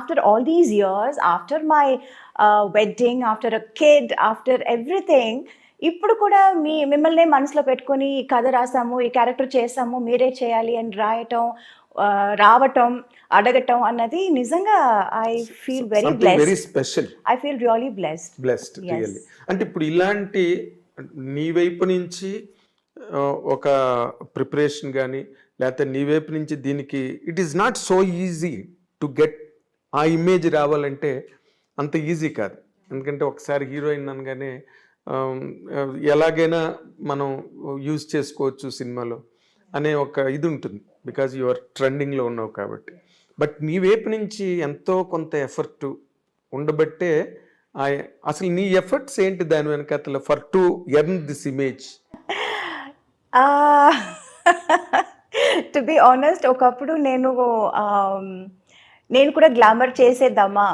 after all these years, after my wedding, after a kid, after everything, ఇప్పుడు కూడా మిమ్మల్ని మనసులో పెట్టుకొని ఈ కథ రాసాము, ఈ క్యారెక్టర్ చేసాము, మీరే చేయాలి అని రాయటం, రావటం, అడగటం అన్నది నిజంగా I feel very very special. I feel really blessed really. అంటే ఇప్పుడు ఇలాంటి నీ వైపు నుంచి ఒక ప్రిపరేషన్ కానీ లేకపోతే నీ వైపు నుంచి దీనికి it is not so easy to get ఆ ఇమేజ్ రావాలంటే అంత ఈజీ కాదు. ఎందుకంటే ఒకసారి హీరోయిన్ అనగానే ఎలాగైనా మనం యూజ్ చేసుకోవచ్చు సినిమాలో అనే ఒక ఇది ఉంటుంది, బికాజ్ యు ఆర్ ట్రెండింగ్లో ఉన్నావు కాబట్టి. బట్ నీ వైపు నుంచి ఎంతో కొంత ఎఫర్ట్ ఉండబట్టే అసలు నీ ఎఫర్ట్స్ ఏంటి దాని వెనకాల for to earn this image? To be honest, ఒకప్పుడు నేను కూడా గ్లామర్ చేసేద్దామా,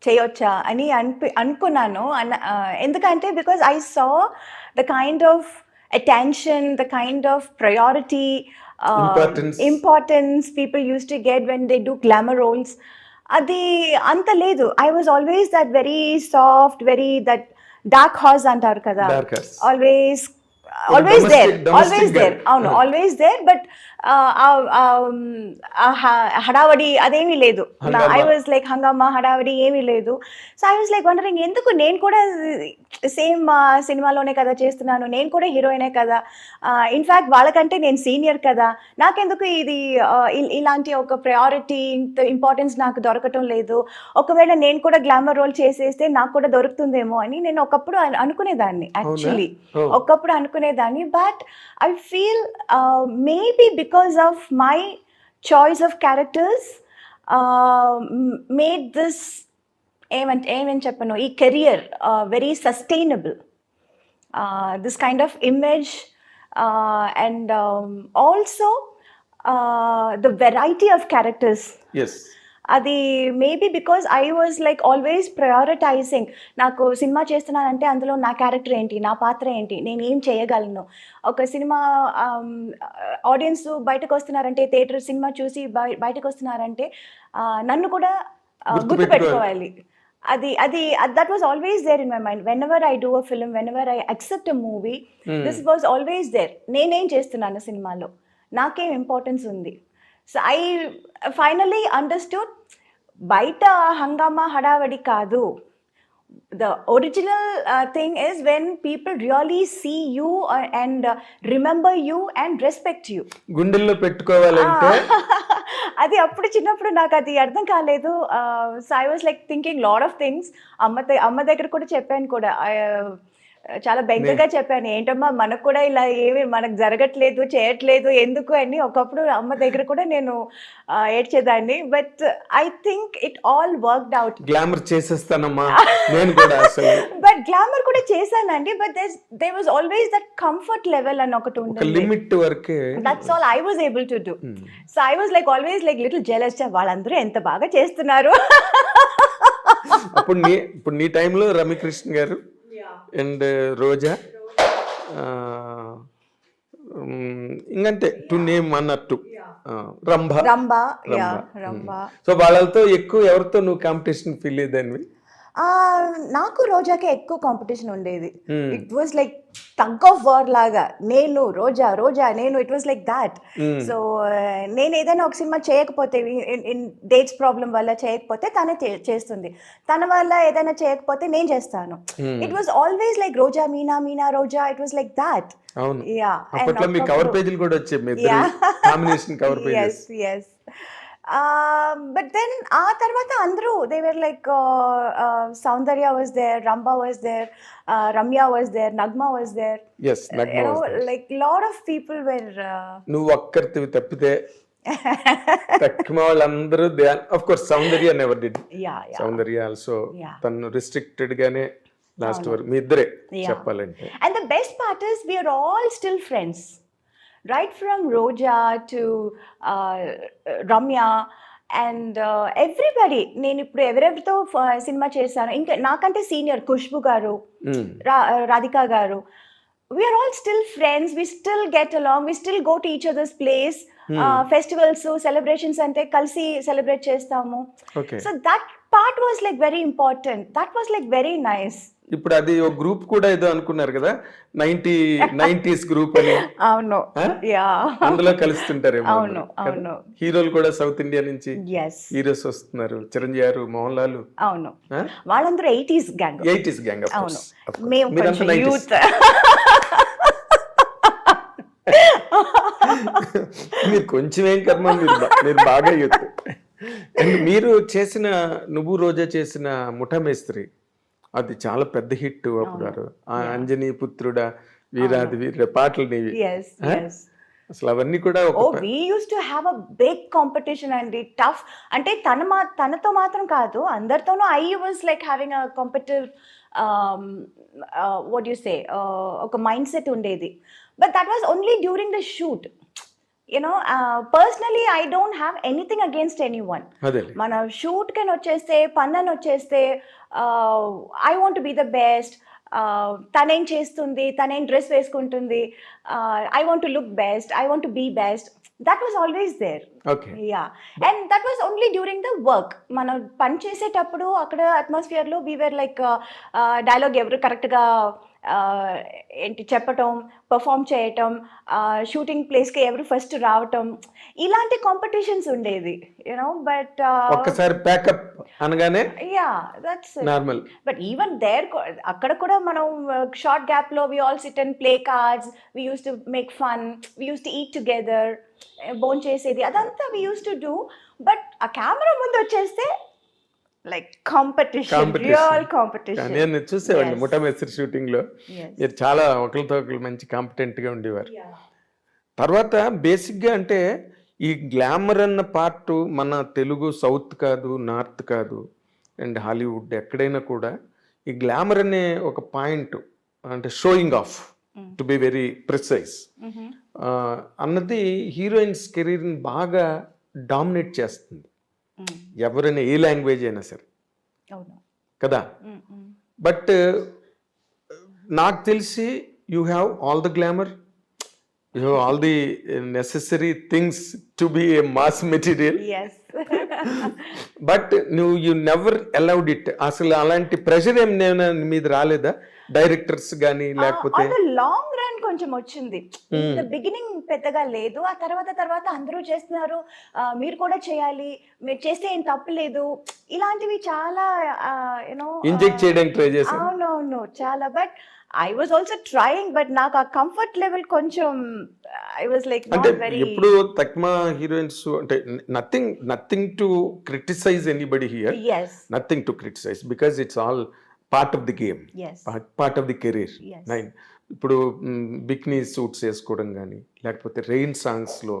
చేయొచ్చా అని అనుకున్నాను. ఎందుకంటే because I saw the kind of attention, the kind of priority, importance people used to get when they do glamour roles. అది అంత లేదు. I was always that very soft, very that dark horse అంటారు కదా, always there. అవును, always there. But హడావడి అదేమీ లేదు. I was like హంగామా, హడావడి ఏమీ లేదు. So I was like wondering, ఎందుకు నేను కూడా సేమ్ సినిమాలోనే కదా చేస్తున్నాను, నేను కూడా హీరోయినే కదా, ఇన్ఫ్యాక్ట్ వాళ్ళకంటే నేను సీనియర్ కదా, నాకెందుకు ఇది ఇలాంటి ఒక ప్రయారిటీ, ఇంపార్టెన్స్ నాకు దొరకటం లేదు, ఒకవేళ నేను కూడా గ్లామర్ రోల్ చేసేస్తే నాకు కూడా దొరుకుతుందేమో అని నేను ఒకప్పుడు అనుకునేదాన్ని. యాక్చువల్లీ ఒకప్పుడు అనుకునేదాన్ని. But I feel maybe because of my choice of characters made this ఏమని చెప్పను, ఈ career very sustainable. this kind of image and also the variety of characters. Yes. అది maybe because I was like always prioritising. నాకు cinema చేస్తున్నానంటే అందులో నా character ఏంటి, నా పాత్ర ఏంటి, నేను ఏం చేయగలను. ఒక సినిమా ఆడియన్స్ బయటకు వస్తున్నారంటే, థియేటర్ సినిమా చూసి బయటకు వస్తున్నారంటే నన్ను కూడా గుర్తుపెట్టుకోవాలి. అది అది that was always there in my mind. Whenever I do a film, whenever I accept a movie, this was always there. నేనేం చేస్తున్నాను సినిమాలో, నాకేం ఇంపార్టెన్స్ ఉంది. సో ఐ ఫైనలీ అండర్స్టూడ్, బయట హంగామా హడావడి కాదు. The original thing is when people really see you and remember you and respect you. గుండెల్లో పెట్టుకోవాలంటే అది అప్పుడు చిన్నప్పుడు నాకు అది అర్థం కాలేదు. So I was like thinking lot of things. అమ్మ దగ్గర కూడా చెప్పాను కూడా, చాలా బెంగగా చెప్పాను, ఏంటమ్మా మనకు కూడా ఇలా ఏమి మనకు జరగట్లేదు, చేయట్లేదు ఎందుకు అని. ఒకప్పుడు అమ్మ దగ్గర కూడా నేను ఏడ్చేదాన్ని. But I think it all worked out. Glamour చేసేస్తానమ్మా నేను కూడా. బట్ గ్లామర్ కూడా చేశానండి. But there was always that comfort level అని ఒకటి ఉంటుంది, లిమిట్ వరకే. That's all I was able to do. So I was like always like little jealous, వాళ్ళందరూ ఎంత బాగా చేస్తున్నారు. ఇప్పుడు నీ టైంలో రమ్యకృష్ణ గారు అండ్ రోజా, ఇంకంతే టు నేమ్ అన్నట్టు రంభ. సో వాళ్ళతో ఎక్కువ ఎవరితో నువ్వు కాంపిటీషన్ ఫీల్ అయ్యేదానివి? నాకు రోజాకే ఎక్కువ కాంపిటీషన్ ఉండేది. It was like tug of war లాగా, నేను రోజా నేను, it was like that. So నేను ఏదైనా ఒక సినిమా చేయకపోతే, ఇన్ డేట్స్ ప్రాబ్లం వల్ల చేయకపోతే తనే చేస్తుంది, తన వల్ల ఏదైనా చేయకపోతే నేను చేస్తాను. It was always like Roja Meena, Meena Roja, it was like that. Cover పేజీలు కూడా వచ్చాయి, combination cover pages. yes. But then ఆ తర్వాత అందరూ they were like Saundarya was there, Ramba was there, Ramya was there, Nagma was there. Yes, Nagma was there. Like lot of people were నువ్వు ఒక్కరివి తప్పితే తక్కువ వాళ్ళందరూ, of course Saundarya never did. Yeah. Saundarya also తను restricted గానే last వరకు మీ ఇద్దరే చెప్పాలంటే. And the best part is we are all still friends. Right from Roja to Ramya and everybody. నేను ఇప్పుడు ఎవరెవరితో సినిమా చేశాను, ఇంకా నాకంటే సీనియర్ ఖుష్బు గారు, రాధికా గారు, we are all still friends, we still get along, we still go to each other's place. Festivals celebrations అంటే కలిసి సెలబ్రేట్ చేస్తాము. Okay. So that part was like very important. That was like very nice. ఇప్పుడు అది ఒక group కూడా ఏదో అనుకున్నారు కదా, 90s గ్రూప్ అని. అవును. ఆ? యా. అందులో కలుస్తుంటారేమో. అవును, అవును. హీరోలు కూడా సౌత్ ఇండియా నుంచి ఎస్. హీరోస్ వస్తున్నారు, చిరంజీవి గారు, మోహన్ లాల్. అవును. వాళ్ళందరూ 80s గ్యాంగ్. 80s gang. అవును. మేము మీరంతా కొంచెం 90s. యూత్. మీరు కొంచెం ఏం కర్మ, మీరు బాగా యూత్. అండ్ మీరు చేసిన నువ్వు రోజా చేసిన ముఠా మేస్త్రి అది చాలా పెద్ద హిట్ అప్పుడు. ఆ అంజనీ పుత్రుడా, వీరాది వీర పాటలు నీవి. Yes, yes. అసలు అవన్నీ కూడా oh we used to have a big competition అండి. టఫ్ అంటే తనతో మాత్రం కాదు, అందరితోనూ. I was like having a competitive what you say ఒక మైండ్ సెట్ ఉండేది. But that was only during the shoot. You know personally I don't have anything against anyone. మన shoot కెన్ వచ్చేస్తే, పన్నని వచ్చేస్తే I want be the best. తనేం చేస్తుంది, తనేం డ్రెస్ వేసుకుంటుంది, I want to look best, I want to be best. That was always there. Yeah. And that was only during the work. మనం పని చేసేటప్పుడు అక్కడ అట్మాస్ఫియర్లో వీ వేర్ లైక్ డైలాగ్ ఎవరు కరెక్ట్గా ఏంటి చెప్పటం, పర్ఫామ్ చేయటం, షూటింగ్ ప్లేస్కి ఎవరు ఫస్ట్ రావటం, ఇలాంటి కాంపిటీషన్స్ ఉండేది. యూనో బట్ ఒక్కసారి ప్యాకప్ అనగానే yeah that's normal. But even there అక్కడ కూడా మనం షార్ట్ గ్యాప్లో we all sit and play cards, we used to make fun, we used to eat together, బోన్ చేసేది అదంతా we used to do. But ఆ కెమెరా ముందు వచ్చేస్తే లైక్ కాంపిటీషన్, రియల్ కాంపిటీషన్. నేను చూసేవాడిని ముఠా మేస్త్రి షూటింగ్ లో. మీరు చాలా ఒకరితో ఒకరు మంచి కాంపిటెంట్ గా ఉండేవారు. తర్వాత బేసిక్ గా అంటే ఈ గ్లామర్ అన్న పార్ట్ మన తెలుగు సౌత్ కాదు, నార్త్ కాదు, అండ్ హాలీవుడ్ ఎక్కడైనా కూడా ఈ గ్లామర్ అనే ఒక పాయింట్, అంటే showing off to be very precise అన్నది హీరోయిన్స్ కెరీర్ని బాగా డామినేట్ చేస్తుంది. ఎవరైనా ఏ లాంగ్వేజ్ అయినా సరే కదా. బట్ నాకు తెలిసి you have all the glamour, you have all the necessary things to be A mass material. But you never allowed it. అసలు అలాంటి ప్రెషర్ ఏం మీద రాలేదా డైరెక్టర్స్ కానీ? లేకపోతే లాంగ్ రన్ కొంచెం వచ్చింది. బిగినింగ్ పెద్దగా లేదు. ఆ తర్వాత అందరూ చేస్తున్నారు, మీరు కూడా చేయాలి, మీరు చేస్తే ఏం తప్పు లేదు, ఇలాంటివి చాలా యూనో ఇంజెక్ట్ చేయడానికి ట్రై చేశారు. అవునవును చాలా. But I was also trying. But నాకు ఆ కంఫర్ట్ లెవెల్ కొంచెం ఐ వాజ్ లైక్ అంటే ఎప్పుడు తక్మా హీరోయిన్స్ అంటే nothing to criticise anybody here, nothing to criticise, because it's all part of the game, part of the career. ఇప్పుడు bikini suits వేసుకోవడం కానీ, లేకపోతే రెయిన్ సాంగ్స్లో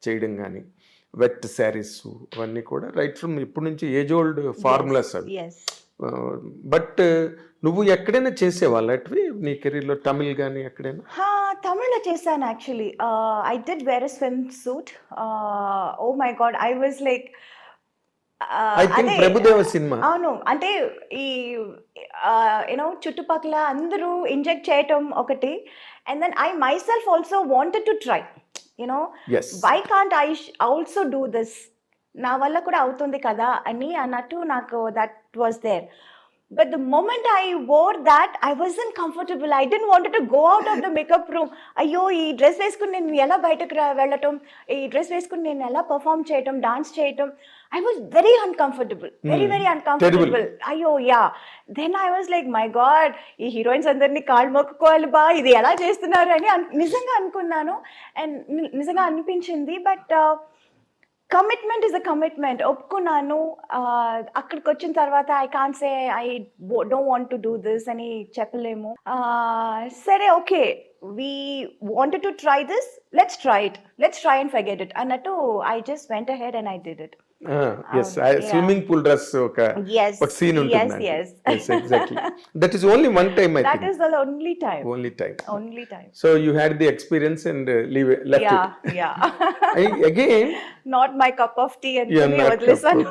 చేయడం కానీ, వెట్ శారీస్, అవన్నీ కూడా రైట్ ఫ్రమ్ ఇప్పటి నుంచి ఏజ్ ఓల్డ్ ఫార్ములాస్ అవి. బట్ నువ్వు ఎక్కడైనా చేసేవాళ్ళు అటువి నీ కెరీర్లో, తమిళ్ కానీ ఎక్కడైనా? తమిళ్లో చేశాను actually. I did wear a swim suit. Oh my god, I was like Prabhudeva సినిమా. అవును. అంటే ఈ యూనో చుట్టుపక్కల అందరూ ఇంజెక్ట్ చేయటం ఒకటి, and then I myself also wanted to try. You know why can't I also do this, నా వల్ల కూడా అవుతుంది కదా అని అన్నట్టు నాకు that was there. But the moment I wore that, I wasn't comfortable. I didn't want to go out of the makeup room. అయ్యో ఈ డ్రెస్ వేసుకుని నేను ఎలా బయటకు వెళ్ళటం, ఈ డ్రెస్ వేసుకుని నేను ఎలా పర్ఫామ్ చేయటం, డాన్స్ చేయటం, I was very uncomfortable, very uncomfortable. అయ్యో yeah. Then I was like my god, ఈ హీరోయిన్స్ అందరినీ కాళ్ళు మొక్కుకోవాలి బా, ఇది ఎలా చేస్తున్నారు అని నిజంగా అనుకున్నాను, అండ్ నిజంగా అనిపించింది. But commitment is a commitment. ఒప్పుకున్నాను. అక్కడికి వచ్చిన తర్వాత I can't say I don't want to do this అని చెప్పలేము. సరే okay, we wanted to try this, let's try and forget it అన్నట్టు I just went ahead and I did it. Swimming pool dress ఒక scene ఉంటుంది. Yes, exactly. That is only one time, I think. That is the only time. So you had the experience and left it. Yeah. Again, not my cup of tea and you're not listen.